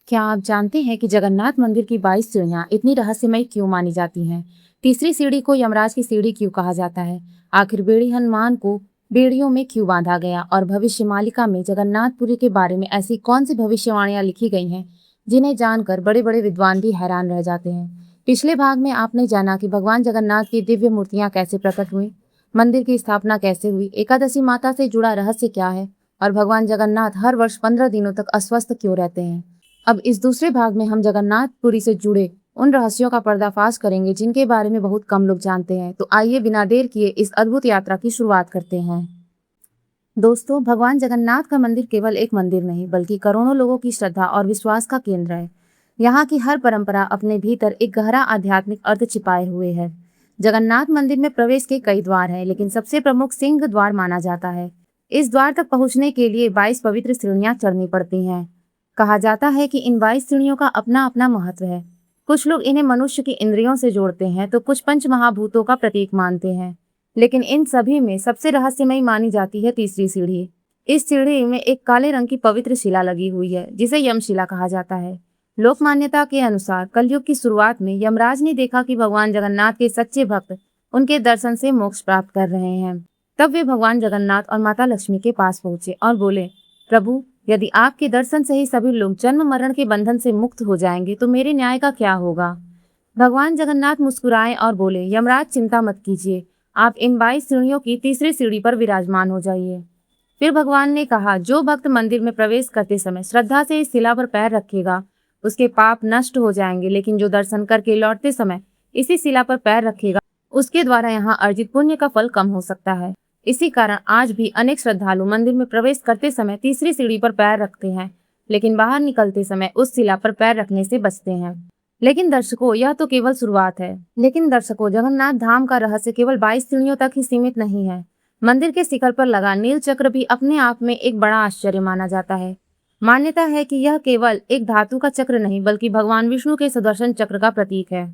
क्या आप जानते हैं कि जगन्नाथ मंदिर की 22 सीढ़ियां इतनी रहस्यमय क्यों मानी जाती हैं? तीसरी सीढ़ी को यमराज की सीढ़ी क्यों कहा जाता है? आखिर बेड़ी हनुमान को बेड़ियों में क्यों बांधा गया? और भविष्य मालिका में जगन्नाथपुरी के बारे में ऐसी कौन सी भविष्यवाणियां लिखी गई हैं जिन्हें जानकर बड़े बड़े विद्वान भी हैरान रह जाते हैं। पिछले भाग में आपने जाना कि भगवान जगन्नाथ की दिव्य मूर्तियां कैसे प्रकट हुई, मंदिर की स्थापना कैसे हुई, एकादशी माता से जुड़ा रहस्य क्या है, और भगवान जगन्नाथ हर वर्ष 15 दिनों तक अस्वस्थ क्यों रहते हैं। अब इस दूसरे भाग में हम जगन्नाथपुरी से जुड़े उन रहस्यों का पर्दाफाश करेंगे जिनके बारे में बहुत कम लोग जानते हैं। तो आइए बिना देर किए इस अद्भुत यात्रा की शुरुआत करते हैं। दोस्तों, भगवान जगन्नाथ का मंदिर केवल एक मंदिर नहीं बल्कि करोड़ों लोगों की श्रद्धा और विश्वास का केंद्र है। यहाँ की हर परंपरा अपने भीतर एक गहरा आध्यात्मिक अर्थ छिपाए हुए है। जगन्नाथ मंदिर में प्रवेश के कई द्वार हैं, लेकिन सबसे प्रमुख सिंह द्वार माना जाता है। इस द्वार तक पहुंचने के लिए 22 पवित्र सीढ़ियां चढ़नी पड़ती हैं। कहा जाता है कि इन 22 सीढ़ियों का अपना अपना महत्व है। कुछ लोग इन्हें मनुष्य की इंद्रियों से जोड़ते हैं तो कुछ पंच महाभूतों का प्रतीक मानते हैं। लेकिन इन सभी में सबसे रहस्यमयी मानी जाती है तीसरी सीढ़ी। इस सीढ़ी में एक काले रंग की पवित्र शिला लगी हुई है जिसे यमशिला कहा जाता है। लोक मान्यता के अनुसार कलयुग की शुरुआत में यमराज ने देखा कि भगवान जगन्नाथ के सच्चे भक्त उनके दर्शन से मोक्ष प्राप्त कर रहे हैं। तब वे भगवान जगन्नाथ और माता लक्ष्मी के पास पहुंचे और बोले, प्रभु, यदि आपके दर्शन से ही सभी लोग जन्म मरण के बंधन से मुक्त हो जाएंगे तो मेरे न्याय का क्या होगा। भगवान जगन्नाथ मुस्कुराए और बोले, यमराज चिंता मत कीजिए, आप इन 22 सीढ़ियों की तीसरी सीढ़ी पर विराजमान हो जाइए। फिर भगवान ने कहा, जो भक्त मंदिर में प्रवेश करते समय श्रद्धा से इस शिला पर पैर रखेगा उसके पाप नष्ट हो जाएंगे, लेकिन जो दर्शन करके लौटते समय इसी शिला पर पैर रखेगा उसके द्वारा यहाँ अर्जित पुण्य का फल कम हो सकता है। इसी कारण आज भी अनेक श्रद्धालु मंदिर में प्रवेश करते समय तीसरी सीढ़ी पर पैर रखते हैं, लेकिन बाहर निकलते समय उस शिला पर पैर रखने से बचते हैं। लेकिन दर्शकों, यह तो केवल शुरुआत है। जगन्नाथ धाम का रहस्य केवल 22 सीढ़ियों तक ही सीमित नहीं है। मंदिर के शिखर पर लगा नील चक्र भी अपने आप में एक बड़ा आश्चर्य माना जाता है। मान्यता है कि यह केवल एक धातु का चक्र नहीं बल्कि भगवान विष्णु के सुदर्शन चक्र का प्रतीक है।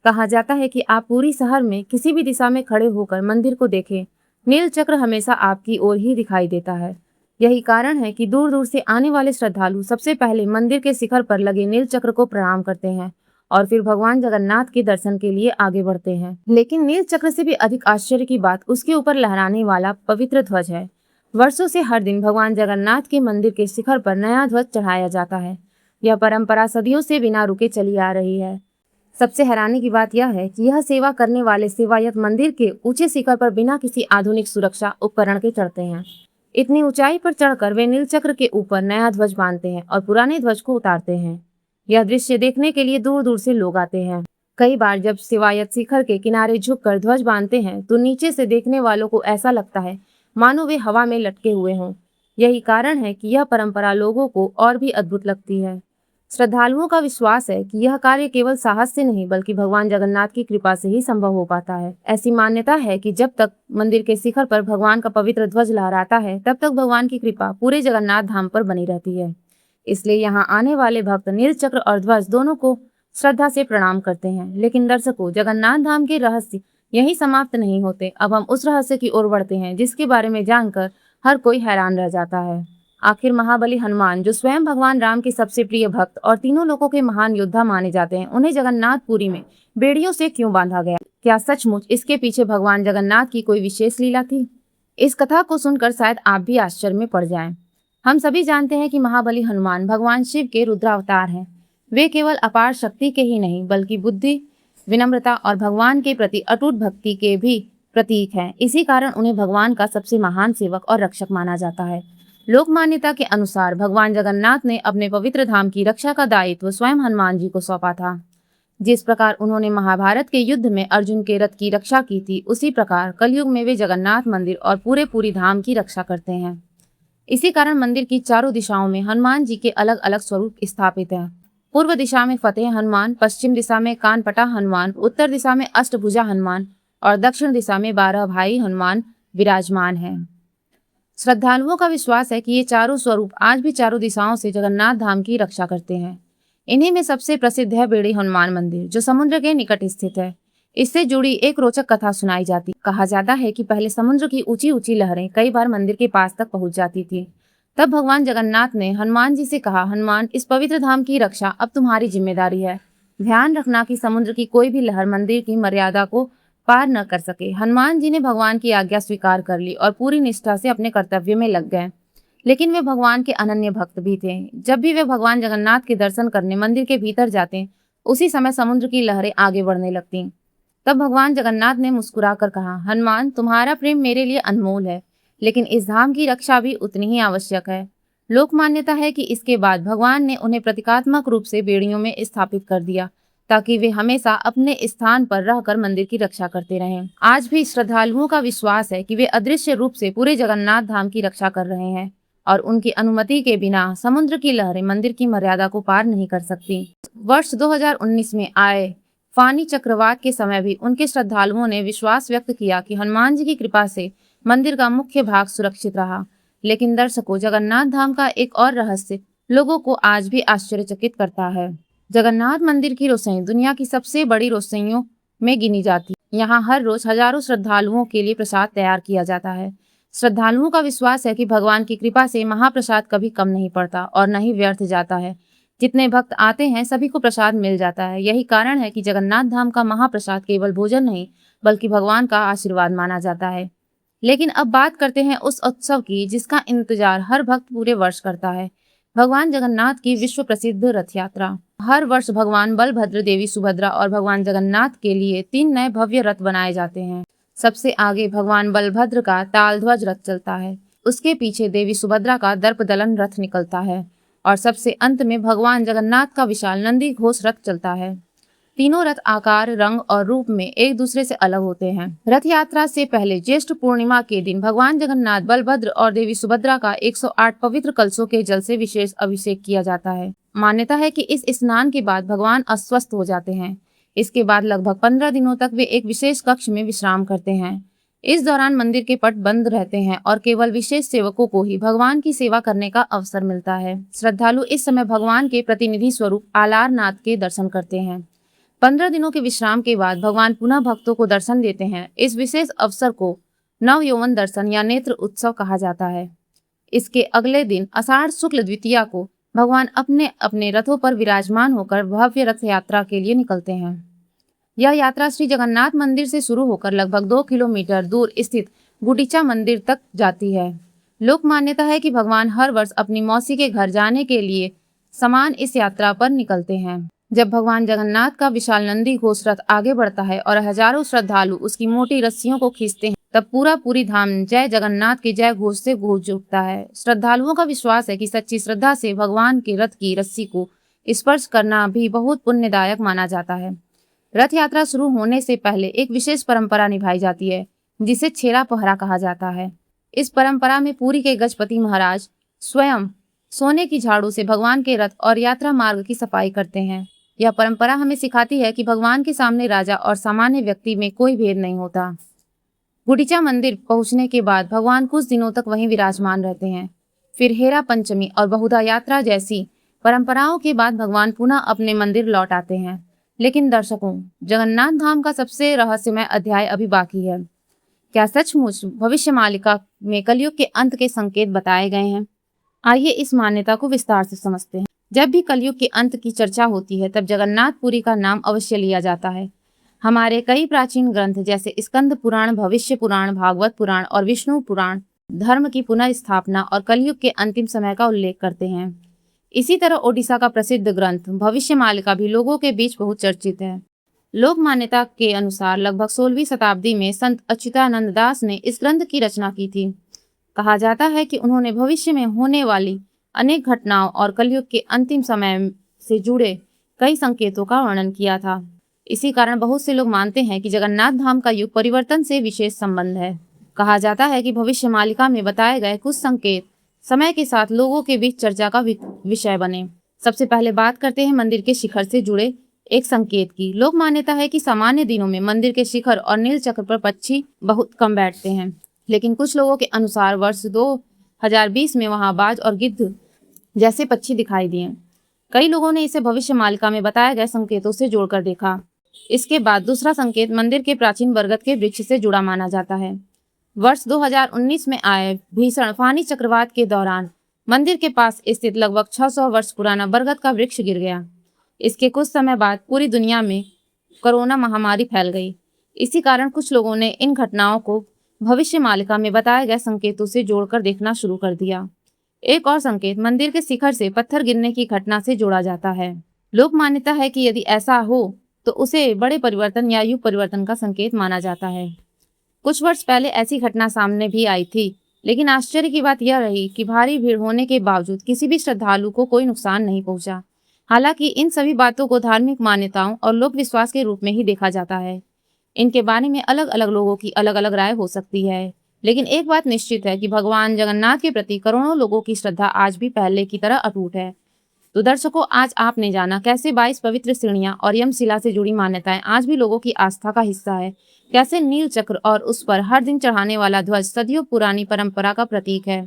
कहा जाता है कि आप पूरी शहर में किसी भी दिशा में खड़े होकर मंदिर को देखें, नील चक्र हमेशा आपकी ओर ही दिखाई देता है। यही कारण है कि दूर दूर से आने वाले श्रद्धालु सबसे पहले मंदिर के शिखर पर लगे नील चक्र को प्रणाम करते हैं और फिर भगवान जगन्नाथ के दर्शन के लिए आगे बढ़ते हैं। लेकिन नील चक्र से भी अधिक आश्चर्य की बात उसके ऊपर लहराने वाला पवित्र ध्वज है। वर्षों से हर दिन भगवान जगन्नाथ के मंदिर के शिखर पर नया ध्वज चढ़ाया जाता है। यह परंपरा सदियों से बिना रुके चली आ रही है। सबसे हैरानी की बात यह है कि यह सेवा करने वाले सेवायत मंदिर के ऊंचे शिखर पर बिना किसी आधुनिक सुरक्षा उपकरण के चढ़ते हैं। इतनी ऊंचाई पर चढ़कर वे नील चक्र के ऊपर नया ध्वज बांधते हैं और पुराने ध्वज को उतारते हैं। यह दृश्य देखने के लिए दूर दूर से लोग आते हैं। कई बार जब सेवायत शिखर के किनारे झुककर ध्वज बांधते हैं तो नीचे से देखने वालों को ऐसा लगता है मानो वे हवा में लटके हुए हों। यही कारण है कि यह परंपरा लोगों को और भी अद्भुत लगती है। श्रद्धालुओं का विश्वास है कि यह कार्य केवल साहस से नहीं बल्कि भगवान जगन्नाथ की कृपा से ही संभव हो पाता है। ऐसी मान्यता है कि जब तक मंदिर के शिखर पर भगवान का पवित्र ध्वज लहराता है तब तक भगवान की कृपा पूरे जगन्नाथ धाम पर बनी रहती है। इसलिए यहाँ आने वाले भक्त नील चक्र और ध्वज दोनों को श्रद्धा से प्रणाम करते हैं। लेकिन दर्शकों, जगन्नाथ धाम के रहस्य यही समाप्त नहीं होते। अब हम उस रहस्य की ओर बढ़ते हैं जिसके बारे में जानकर हर कोई हैरान रह जाता है। आखिर महाबली हनुमान, जो स्वयं भगवान राम के सबसे प्रिय भक्त और तीनों लोगों के महान योद्धा माने जाते हैं, उन्हें जगन्नाथपुरी में बेड़ियों से क्यों बांधा गया? क्या सचमुच इसके पीछे भगवान जगन्नाथ की कोई विशेष लीला थी? इस कथा को सुनकर शायद आप भी आश्चर्य में पड़ जाएं। हम सभी जानते हैं कि महाबली हनुमान भगवान शिव के रुद्रावतार हैं। वे केवल अपार शक्ति के ही नहीं बल्कि बुद्धि, विनम्रता और भगवान के प्रति अटूट भक्ति के भी प्रतीक हैं। इसी कारण उन्हें भगवान का सबसे महान सेवक और रक्षक माना जाता है। लोक मान्यता के अनुसार भगवान जगन्नाथ ने अपने पवित्र धाम की रक्षा का दायित्व स्वयं हनुमान जी को सौंपा था। जिस प्रकार उन्होंने महाभारत के युद्ध में अर्जुन के रथ की रक्षा की थी, उसी प्रकार कलयुग में वे जगन्नाथ मंदिर और पूरी धाम की रक्षा करते हैं। इसी कारण मंदिर की चारों दिशाओं में हनुमान जी के अलग अलग स्वरूप स्थापित हैं। पूर्व दिशा में फतेह हनुमान, पश्चिम दिशा में कानपटा हनुमान, उत्तर दिशा में अष्टभुजा हनुमान और दक्षिण दिशा में 12 भाई हनुमान विराजमान हैं। श्रद्धालुओं का विश्वास है कि ये चारों स्वरूप आज भी चारों दिशाओं से जगन्नाथ धाम की रक्षा करते हैं। इन्हीं में सबसे प्रसिद्ध है बेड़ी हनुमान मंदिर, जो समुद्र के निकट स्थित है। इससे जुड़ी एक रोचक कथा सुनाई जाती। कहा जाता है कि पहले समुद्र की ऊंची ऊंची लहरें कई बार मंदिर के पास तक पहुंच जाती थी। तब भगवान जगन्नाथ ने हनुमान जी से कहा, हनुमान, इस पवित्र धाम की रक्षा अब तुम्हारी जिम्मेदारी है। ध्यान रखना कि समुद्र की कोई भी लहर मंदिर की मर्यादा को पार न कर सके। हनुमान जी ने भगवान की आज्ञा स्वीकार कर ली और पूरी निष्ठा से अपने कर्तव्य में लग गए। लेकिन वे भगवान के अनन्य भक्त भी थे। जब भी वे भगवान जगन्नाथ के दर्शन करने मंदिर के भीतर जाते, उसी समय समुद्र की लहरें आगे बढ़ने लगती। तब भगवान जगन्नाथ ने मुस्कुराकर कहा, हनुमान, तुम्हारा प्रेम मेरे लिए अनमोल है, लेकिन इस धाम की रक्षा भी उतनी ही आवश्यक है। लोक मान्यता है कि इसके बाद भगवान ने उन्हें प्रतीकात्मक रूप से बेड़ियों में स्थापित कर दिया, ताकि वे हमेशा अपने स्थान पर रहकर मंदिर की रक्षा करते रहें। आज भी श्रद्धालुओं का विश्वास है कि वे अदृश्य रूप से पूरे जगन्नाथ धाम की रक्षा कर रहे हैं और उनकी अनुमति के बिना समुद्र की लहरें मंदिर की मर्यादा को पार नहीं कर सकती। वर्ष 2019 में आए फानी चक्रवात के समय भी उनके श्रद्धालुओं ने विश्वास व्यक्त किया कि हनुमान जी की कृपा से मंदिर का मुख्य भाग सुरक्षित रहा। लेकिन दर्शकों, जगन्नाथ धाम का एक और रहस्य लोगों को आज भी आश्चर्यचकित करता है। जगन्नाथ मंदिर की रोशनी दुनिया की सबसे बड़ी रोशनियों में गिनी जाती है। यहाँ हर रोज हजारों श्रद्धालुओं के लिए प्रसाद तैयार किया जाता है। श्रद्धालुओं का विश्वास है कि भगवान की कृपा से महाप्रसाद कभी कम नहीं पड़ता और न ही व्यर्थ जाता है। जितने भक्त आते हैं सभी को प्रसाद मिल जाता है। यही कारण है कि जगन्नाथ धाम का महाप्रसाद केवल भोजन नहीं, बल्कि भगवान का आशीर्वाद माना जाता है। लेकिन अब बात करते हैं उस उत्सव की जिसका इंतजार हर भक्त पूरे वर्ष करता है, भगवान जगन्नाथ की विश्व प्रसिद्ध रथ यात्रा। हर वर्ष भगवान बलभद्र, देवी सुभद्रा और भगवान जगन्नाथ के लिए 3 नए भव्य रथ बनाए जाते हैं। सबसे आगे भगवान बलभद्र का तालध्वज रथ चलता है, उसके पीछे देवी सुभद्रा का दर्पदलन रथ निकलता है और सबसे अंत में भगवान जगन्नाथ का विशाल नंदी घोष रथ चलता है। तीनों रथ आकार, रंग और रूप में एक दूसरे से अलग होते हैं। रथ यात्रा से पहले ज्येष्ठ पूर्णिमा के दिन भगवान जगन्नाथ, बलभद्र और देवी सुभद्रा का 108 पवित्र कलशों के जल से विशेष अभिषेक किया जाता है। मान्यता है कि इस स्नान के बाद भगवान अस्वस्थ हो जाते हैं। इसके बाद लगभग 15 दिनों तक वे एक विशेष कक्ष में विश्राम करते हैं। इस दौरान मंदिर के पट बंद रहते हैं और केवल विशेष सेवकों को ही भगवान की सेवा करने का अवसर मिलता है। श्रद्धालु इस समय भगवान के प्रतिनिधि स्वरूप आलारनाथ के दर्शन करते हैं। 15 दिनों के विश्राम के बाद भगवान पुनः भक्तों को दर्शन देते हैं। इस विशेष अवसर को नव यौवन दर्शन या नेत्र उत्सव कहा जाता है। इसके अगले दिन आषाढ़ शुक्ल द्वितीया को भगवान अपने अपने रथों पर विराजमान होकर भव्य रथ यात्रा के लिए निकलते हैं। यह यात्रा श्री जगन्नाथ मंदिर से शुरू होकर लगभग 2 किलोमीटर दूर स्थित गुंडीचा मंदिर तक जाती है। लोक मान्यता है कि भगवान हर वर्ष अपनी मौसी के घर जाने के लिए समान इस यात्रा पर निकलते हैं। जब भगवान जगन्नाथ का विशाल नंदी घोष रथ आगे बढ़ता है और हजारों श्रद्धालु उसकी मोटी रस्सियों को खींचते हैं, तब पूरी धाम जय जगन्नाथ के जय घोष से गूंज उठता है। श्रद्धालुओं का विश्वास है कि सच्ची श्रद्धा से भगवान के रथ की रस्सी को स्पर्श करना भी बहुत पुण्यदायक माना जाता है। रथ यात्रा शुरू होने से पहले एक विशेष परंपरा निभाई जाती है, जिसे छेरा पहरा कहा जाता है। इस परंपरा में पुरी के गजपति महाराज स्वयं सोने की झाड़ू से भगवान के रथ और यात्रा मार्ग की सफाई करते हैं। यह परंपरा हमें सिखाती है कि भगवान के सामने राजा और सामान्य व्यक्ति में कोई भेद नहीं होता। गुंडीचा मंदिर पहुंचने के बाद भगवान कुछ दिनों तक वहीं विराजमान रहते हैं। फिर हेरा पंचमी और बहुधा यात्रा जैसी परंपराओं के बाद भगवान पुनः अपने मंदिर लौट आते हैं। लेकिन दर्शकों, जगन्नाथ धाम का सबसे रहस्यमय अध्याय अभी बाकी है। क्या सचमुच भविष्य मालिका में कलयुग के अंत के संकेत बताए गए हैं? आइए इस मान्यता को विस्तार से समझते हैं। जब भी कलयुग के अंत की चर्चा होती है, तब जगन्नाथपुरी का नाम अवश्य लिया जाता है। हमारे कई प्राचीन ग्रंथ जैसे स्कंद पुराण, भविष्य पुराण, भागवत पुराण और विष्णु पुराण धर्म की पुनः स्थापना और कलयुग के अंतिम समय का उल्लेख करते हैं। इसी तरह ओडिशा का प्रसिद्ध ग्रंथ भविष्य मालिका भी लोगों के बीच बहुत चर्चित है। लोक मान्यता के अनुसार लगभग 16वीं शताब्दी में संत अच्युतानंद दास ने इस ग्रंथ की रचना की थी। कहा जाता है कि उन्होंने भविष्य में होने वाली अनेक घटनाओं और कलयुग के अंतिम समय से जुड़े कई संकेतों का वर्णन किया था। इसी कारण बहुत से लोग मानते हैं कि जगन्नाथ धाम का युग परिवर्तन से विशेष संबंध है। कहा जाता है कि भविष्य मालिका में बताए गए कुछ संकेत समय के साथ लोगों के बीच चर्चा का विषय बने। सबसे पहले बात करते हैं मंदिर के शिखर से जुड़े एक संकेत की। लोक मान्यता है कि सामान्य दिनों में मंदिर के शिखर और नील चक्र पर पक्षी बहुत कम बैठते हैं, लेकिन कुछ लोगों के अनुसार वर्ष 2020 में वहां बाज और गिद्ध जैसे पक्षी दिखाई दिए। कई लोगों ने इसे भविष्य मालिका में बताए गए संकेतों से जोड़कर देखा। इसके बाद दूसरा संकेत मंदिर के प्राचीन बरगद के वृक्ष से जुड़ा माना जाता है। वर्ष 2019 में आए भीषण फानी चक्रवात के दौरान मंदिर के पास स्थित लगभग 600 वर्ष पुराना बरगद का वृक्ष गिर गया। इसके कुछ समय बाद पूरी दुनिया में कोरोना महामारी फैल गई। इसी कारण कुछ लोगों ने इन घटनाओं को भविष्य मालिका में बताए गए संकेतों से जोड़कर देखना शुरू कर दिया। एक और संकेत मंदिर के शिखर से पत्थर गिरने की घटना से जोड़ा जाता है। लोक मान्यता है कि यदि ऐसा हो तो उसे बड़े परिवर्तन या युग परिवर्तन का संकेत माना जाता है। कुछ वर्ष पहले ऐसी घटना सामने भी आई थी, लेकिन आश्चर्य की बात यह रही कि भारी भीड़ होने के बावजूद किसी भी श्रद्धालु को कोई नुकसान नहीं पहुंचा। हालांकि इन सभी बातों को धार्मिक मान्यताओं और लोक विश्वास के रूप में ही देखा जाता है। इनके बारे में अलग अलग लोगों की अलग अलग राय हो सकती है, लेकिन एक बात निश्चित है कि भगवान जगन्नाथ के प्रति करोड़ों लोगों की श्रद्धा आज भी पहले की तरह अटूट है। तो दर्शकों, आज आपने जाना कैसे 22 पवित्र सीढ़ियां और यमशिला से जुड़ी मान्यताएं आज भी लोगों की आस्था का हिस्सा है। कैसे नील चक्र और उस पर हर दिन चढ़ाने वाला ध्वज सदियों पुरानी परंपरा का प्रतीक है।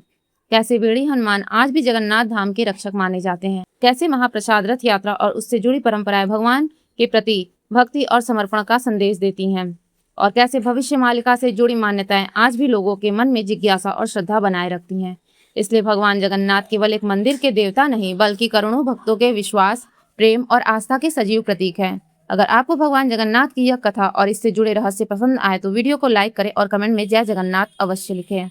कैसे बेड़ी हनुमान आज भी जगन्नाथ धाम के रक्षक माने जाते हैं। कैसे महाप्रसाद रथ यात्रा और उससे जुड़ी परंपराएं भगवान के प्रति भक्ति और समर्पण का संदेश देती हैं। और कैसे भविष्य मालिका से जुड़ी मान्यताएं आज भी लोगों के मन में जिज्ञासा और श्रद्धा बनाए रखती हैं। इसलिए भगवान जगन्नाथ केवल एक मंदिर के देवता नहीं, बल्कि करोड़ों भक्तों के विश्वास, प्रेम और आस्था के सजीव प्रतीक हैं। अगर आपको भगवान जगन्नाथ की यह कथा और इससे जुड़े रहस्य पसंद आए तो वीडियो को लाइक करें और कमेंट में जय जगन्नाथ अवश्य लिखें।